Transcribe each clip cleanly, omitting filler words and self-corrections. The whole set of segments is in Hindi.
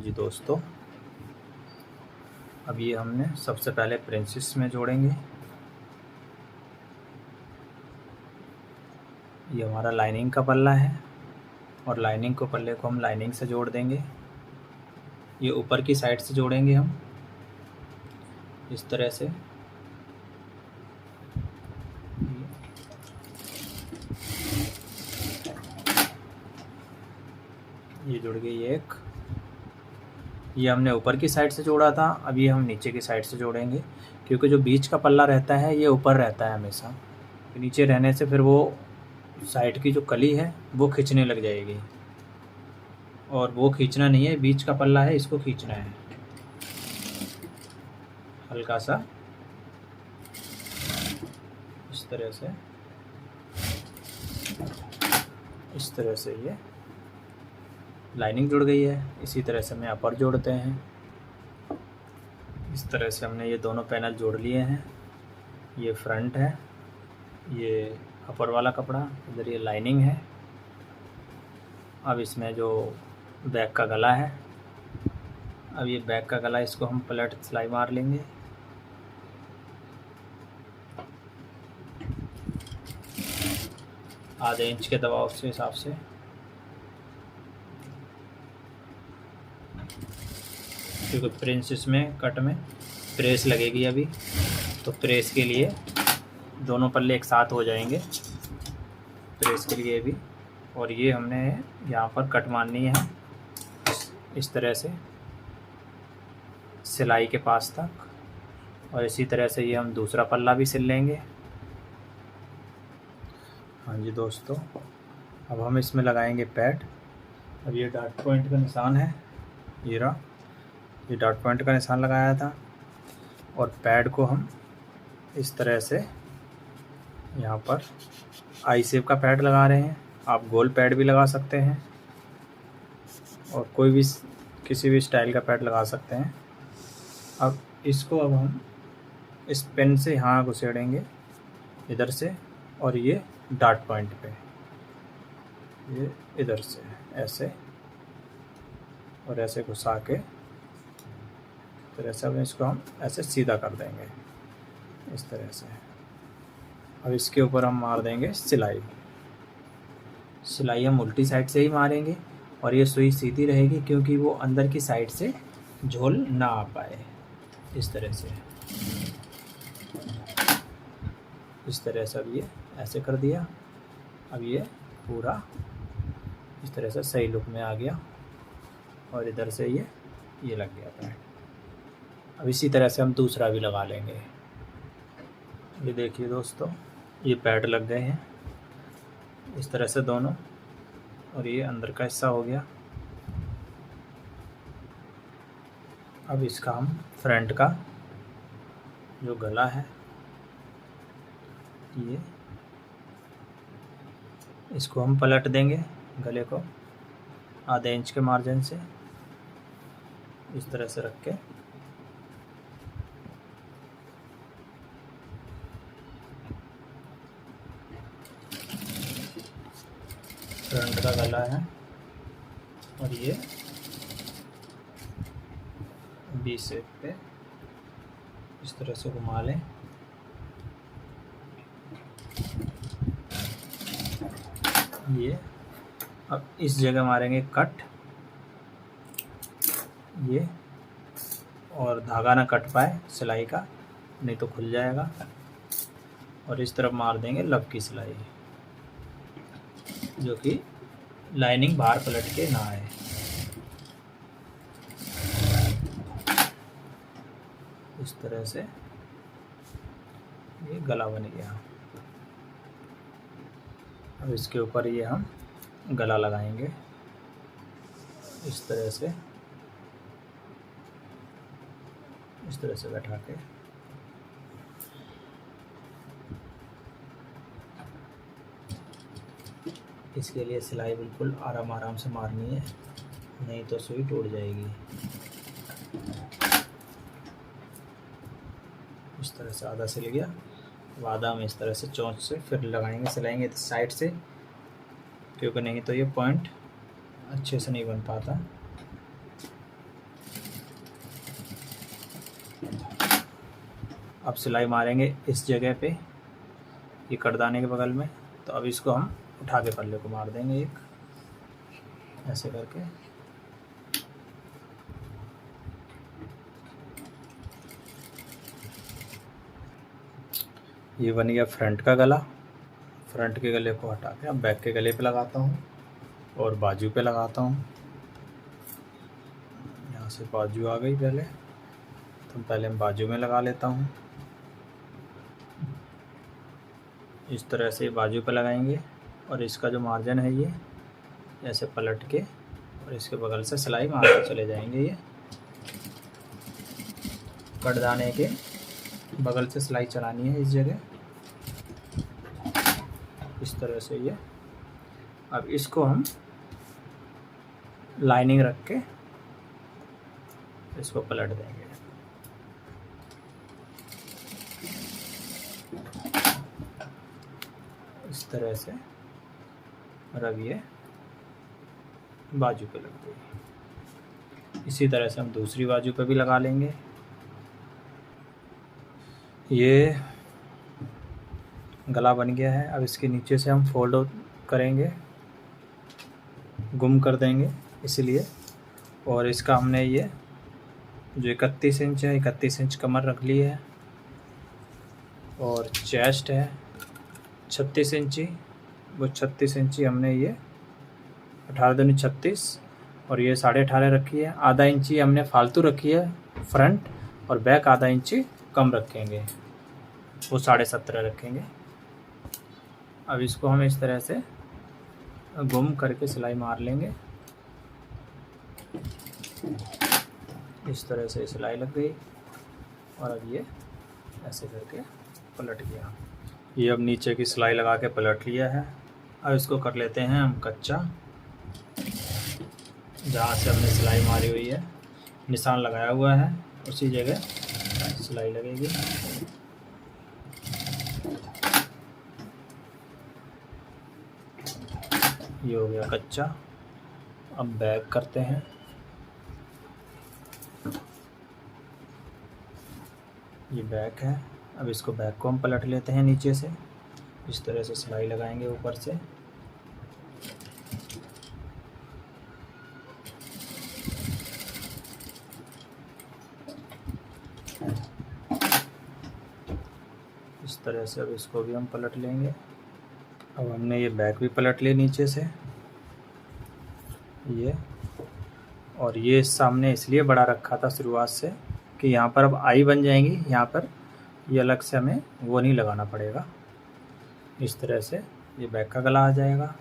जी दोस्तों, अब ये हमने सबसे पहले प्रिंसेस में जोड़ेंगे। ये हमारा लाइनिंग का पल्ला है और लाइनिंग को पल्ले को हम लाइनिंग से जोड़ देंगे। ये ऊपर की साइड से जोड़ेंगे हम इस तरह से। ये जुड़ गई एक। ये हमने ऊपर की साइड से जोड़ा था, अब ये हम नीचे की साइड से जोड़ेंगे, क्योंकि जो बीच का पल्ला रहता है ये ऊपर रहता है हमेशा। नीचे रहने से फिर वो साइड की जो कली है वो खींचने लग जाएगी, और वो खींचना नहीं है, बीच का पल्ला है इसको खींचना है। हल्का सा इस तरह से ये लाइनिंग जुड़ गई है। इसी तरह से हमें अपर जोड़ते हैं। इस तरह से हमने ये दोनों पैनल जोड़ लिए हैं। ये फ्रंट है, ये अपर वाला कपड़ा, इधर ये लाइनिंग है। अब इसमें जो बैक का गला है, अब ये बैक का गला, इसको हम पलट सिलाई मार लेंगे। आधे इंच के दबाव से हिसाब से। क्योंकि प्रिंसेस में कट में प्रेस लगेगी अभी, तो प्रेस के लिए दोनों पल्ले एक साथ हो जाएंगे, प्रेस के लिए भी। और ये हमने यहाँ पर कट मारनी है इस तरह से सिलाई के पास तक, और इसी तरह से ये हम दूसरा पल्ला भी सिल लेंगे। हाँ जी दोस्तों, अब हम इसमें लगाएंगे पैड। अब ये डॉट पॉइंट का निशान है, ये रहा, ये डॉट पॉइंट का निशान लगाया था। और पैड को हम इस तरह से यहाँ पर आई शेप का पैड लगा रहे हैं। आप गोल पैड भी लगा सकते हैं और कोई भी किसी भी स्टाइल का पैड लगा सकते हैं। अब इसको अब हम इस पेन से यहाँ घुसेड़ेंगे इधर से, और ये डॉट पॉइंट पे, ये इधर से ऐसे और ऐसे घुसा के तरह से अब इसको हम ऐसे सीधा कर देंगे इस तरह से। अब इसके ऊपर हम मार देंगे सिलाई। सिलाई हम उल्टी साइड से ही मारेंगे और ये सुई सीधी रहेगी, क्योंकि वो अंदर की साइड से झोल ना आ पाए। इस तरह से, इस तरह से अब ये ऐसे कर दिया। अब ये पूरा इस तरह से सही लुक में आ गया, और इधर से ये लग गया पैड। अब इसी तरह से हम दूसरा भी लगा लेंगे। ये देखिए दोस्तों, ये पैड लग गए हैं इस तरह से दोनों, और ये अंदर का हिस्सा हो गया। अब इसका हम फ्रंट का जो गला है, ये इसको हम पलट देंगे गले को आधे इंच के मार्जिन से इस तरह से रख के। फ्रंट का गला है और ये बी शेप पे इस तरह से घुमा लें। ये अब इस जगह मारेंगे कट, ये, और धागा ना कट पाए सिलाई का, नहीं तो खुल जाएगा। और इस तरफ मार देंगे लब की सिलाई, जो कि लाइनिंग बाहर पलट के ना आए। इस तरह से ये गला बन गया। अब इसके ऊपर ये हम गला लगाएंगे इस तरह से बैठा के। इसके लिए सिलाई बिल्कुल आराम से मारनी है, नहीं तो सुई टूट जाएगी। इस तरह से आधा सिल गया। अब आधा हम इस तरह से चोंच से फिर लगाएंगे, सिलाएंगे साइड से, क्योंकि नहीं तो ये पॉइंट अच्छे से नहीं बन पाता। अब सिलाई मारेंगे इस जगह पे, ये कटदाने के बगल में। तो अब इसको हम उठा के पल्ले को मार देंगे एक, ऐसे करके। ये बन गया फ्रंट का गला। फ्रंट के गले को हटा के अब बैक के गले पे लगाता हूँ और बाजू पे लगाता हूँ। यहाँ से बाजू आ गई पहले, तो पहले मैं बाजू में लगा लेता हूँ। इस तरह से बाजू पे लगाएंगे और इसका जो मार्जिन है ये ऐसे पलट के और इसके बगल से सिलाई मारते चले जाएंगे। ये कटदाने के बगल से सिलाई चलानी है इस जगह, इस तरह से ये। अब इसको हम लाइनिंग रख के इसको पलट देंगे। इस तरह से। और अब ये बाजू पे लग गई। इसी तरह से हम दूसरी बाजू पे भी लगा लेंगे। ये गला बन गया है। अब इसके नीचे से हम फोल्ड करेंगे, गुम कर देंगे इसलिए। और इसका हमने ये जो 31 इंच है, 31 इंच कमर रख ली है। और चेस्ट है 36 इंची, वो 36 इंची हमने ये 18 दूनी 36 और ये 18.5 रखी है। आधा इंची हमने फालतू रखी है फ्रंट, और बैक आधा इंची कम रखेंगे, वो 17.5 रखेंगे। अब इसको हम इस तरह से गुम करके सिलाई मार लेंगे। इस तरह से सिलाई लग गई और अब ये ऐसे करके पलट गया। ये अब नीचे की सिलाई लगा के पलट लिया है। अब इसको कर लेते हैं हम कच्चा। जहाँ से हमने सिलाई मारी हुई है, निशान लगाया हुआ है, उसी जगह सिलाई लगेगी। ये हो गया कच्चा। अब बैक करते हैं। ये बैक है। अब इसको बैक को हम पलट लेते हैं नीचे से। इस तरह से सिलाई लगाएंगे ऊपर से। इस तरह से अब इसको भी हम पलट लेंगे। अब हमने ये बैक भी पलट लिया नीचे से ये। और ये सामने इसलिए बड़ा रखा था शुरुआत से कि यहाँ पर अब आई बन जाएंगी, यहाँ पर ये अलग से हमें वो नहीं लगाना पड़ेगा। इस तरह से ये बैक का गला आ जाएगा।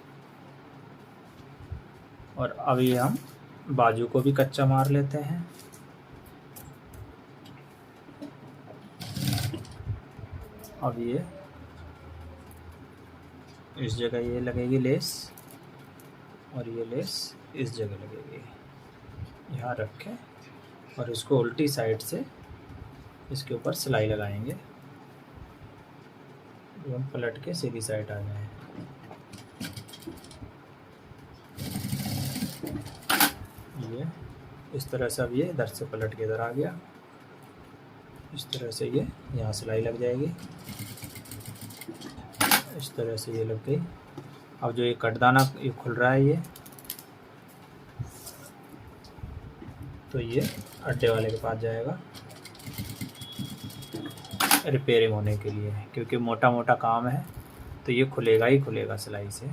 और अब ये हम बाजू को भी कच्चा मार लेते हैं। अब ये इस जगह ये लगेगी लेस, और ये लेस इस जगह लगेगी। यहाँ रख के और इसको उल्टी साइड से इसके ऊपर सिलाई लगाएंगे। हम पलट के सीधी साइड आ जाए। ये इस तरह से अब ये इधर से पलट के इधर आ गया। इस तरह से ये यहाँ सिलाई लग जाएगी। इस तरह से ये लग गई। अब जो ये कटदाना ये खुल रहा है ये, तो ये अड्डे वाले के पास जाएगा रिपेयरिंग होने के लिए, क्योंकि मोटा मोटा काम है तो ये खुलेगा ही खुलेगा सिलाई से,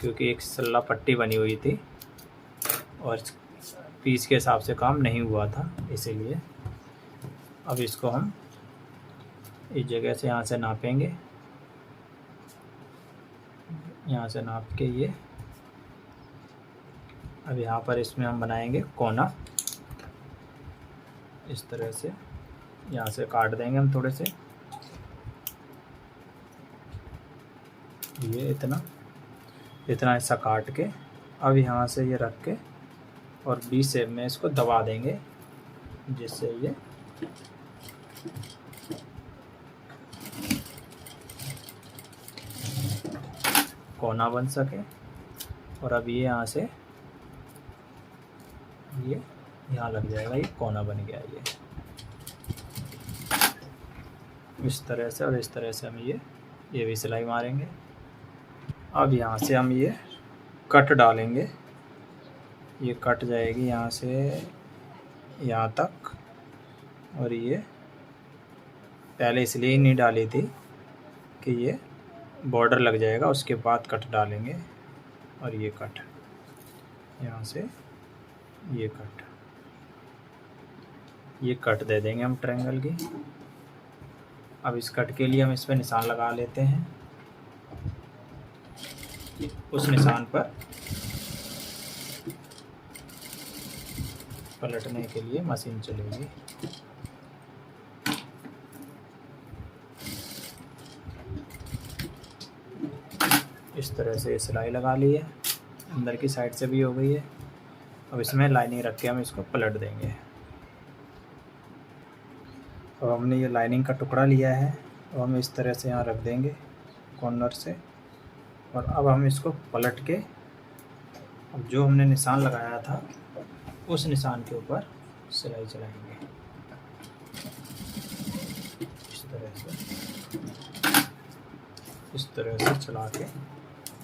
क्योंकि एक सल्ला पट्टी बनी हुई थी और पीस के हिसाब से काम नहीं हुआ था इसीलिए। अब इसको हम इस जगह से यहाँ से नापेंगे, यहाँ से नाप के ये। अब यहाँ पर इसमें हम बनाएंगे कोना। इस तरह से यहाँ से काट देंगे हम थोड़े से, ये इतना हिस्सा काट के। अब यहाँ से ये रख के और बी शेप में इसको दबा देंगे, जिससे ये कोना बन सके। और अब ये यहाँ से ये यहाँ लग जाएगा, ये कोना बन गया। ये इस तरह से और इस तरह से हम ये भी सिलाई मारेंगे। अब यहाँ से हम ये कट डालेंगे, ये कट जाएगी यहाँ से यहाँ तक, और ये पहले इसलिए नहीं डाली थी कि ये बॉर्डर लग जाएगा, उसके बाद कट डालेंगे। और ये कट यहाँ से ये कट दे देंगे हम ट्रायंगल की। अब इस कट के लिए हम इस पर निशान लगा लेते हैं। उस निशान पर पलटने के लिए मशीन चलेगी। इस तरह से सिलाई लगा ली है, अंदर की साइड से भी हो गई है। अब इसमें लाइनिंग रख के हम इसको पलट देंगे। अब हमने ये लाइनिंग का टुकड़ा लिया है, अब हम इस तरह से यहाँ रख देंगे कॉर्नर से। और अब हम इसको पलट के अब जो हमने निशान लगाया था उस निशान के ऊपर सिलाई चलाएंगे इस तरह से चला के।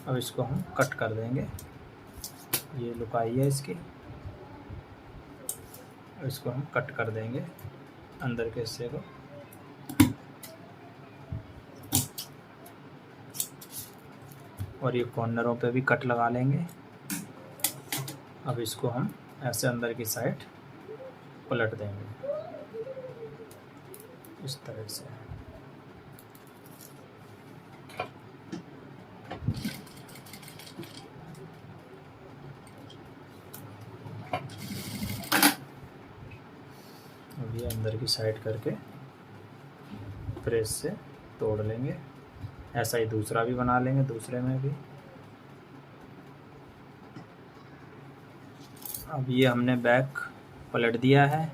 अब इसको हम कट कर देंगे, ये लुकाई है इसकी। अब इसको हम कट कर देंगे अंदर के हिस्से को। और ये कॉर्नरों पे भी कट लगा लेंगे। अब इसको हम ऐसे अंदर की साइड पलट देंगे इस तरह से। अब ये अंदर की साइड करके प्रेस से तोड़ लेंगे। ऐसा ही दूसरा भी बना लेंगे, दूसरे में भी। अब ये हमने बैक पलट दिया है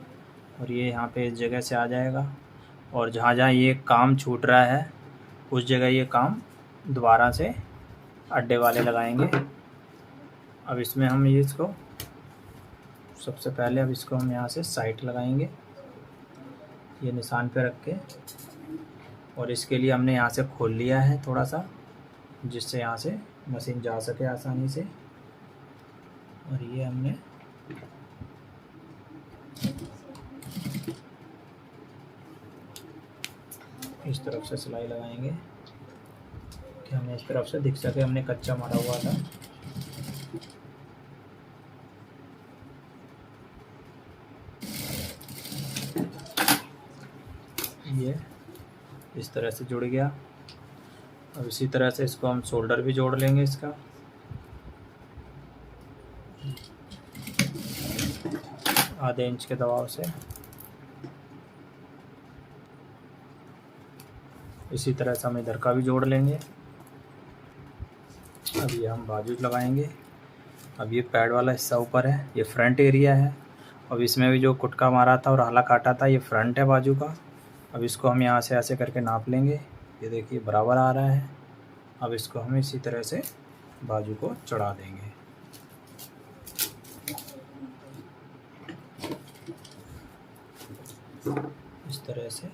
और ये यहाँ पे इस जगह से आ जाएगा। और जहाँ जहाँ ये काम छूट रहा है उस जगह ये काम दोबारा से अड्डे वाले लगाएंगे। अब इसमें हम ये इसको सबसे पहले अब इसको हम यहाँ से साइड लगाएंगे, ये निशान पे रख के। और इसके लिए हमने यहाँ से खोल लिया है थोड़ा सा, जिससे यहाँ से मशीन जा सके आसानी से। और ये हमने इस तरफ से सिलाई लगाएंगे कि हमें इस तरफ से दिख सके हमने कच्चा मारा हुआ था। ये इस तरह से जुड़ गया। अब इसी तरह से इसको हम शोल्डर भी जोड़ लेंगे इसका। आधे इंच के दबाव से इसी तरह से हम इधर का भी जोड़ लेंगे। अब ये हम बाजू लगाएंगे। अब ये पैड वाला हिस्सा ऊपर है, ये फ्रंट एरिया है। अब इसमें भी जो कुटका मारा था और हाला काटा था ये फ्रंट है बाजू का। अब इसको हम यहाँ से ऐसे करके नाप लेंगे, ये देखिए बराबर आ रहा है। अब इसको हम इसी तरह से बाजू को चढ़ा देंगे। इस तरह से।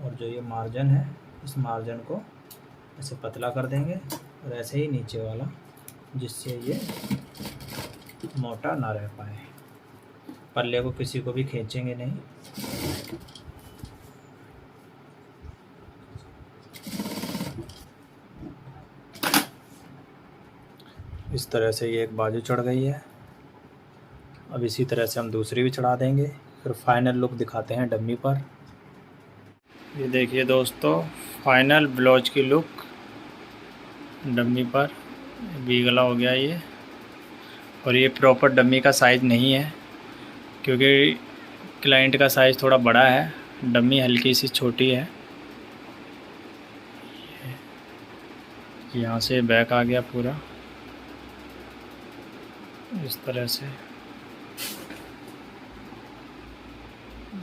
और जो ये मार्जिन है इस मार्जिन को ऐसे पतला कर देंगे और ऐसे ही नीचे वाला, जिससे ये मोटा ना रह पाए। पल्ले को किसी को भी खींचेंगे नहीं। इस तरह से ये एक बाजू चढ़ गई है। अब इसी तरह से हम दूसरी भी चढ़ा देंगे। फिर फाइनल लुक दिखाते हैं डम्मी पर। ये देखिए दोस्तों, फाइनल ब्लाउज की लुक डम्मी पर। वी गला हो गया ये। और ये प्रॉपर डम्मी का साइज़ नहीं है, क्योंकि क्लाइंट का साइज़ थोड़ा बड़ा है, डम्मी हल्की सी छोटी है। यहाँ से बैक आ गया पूरा इस तरह से,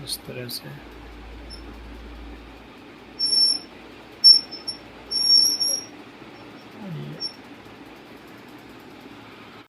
इस तरह से।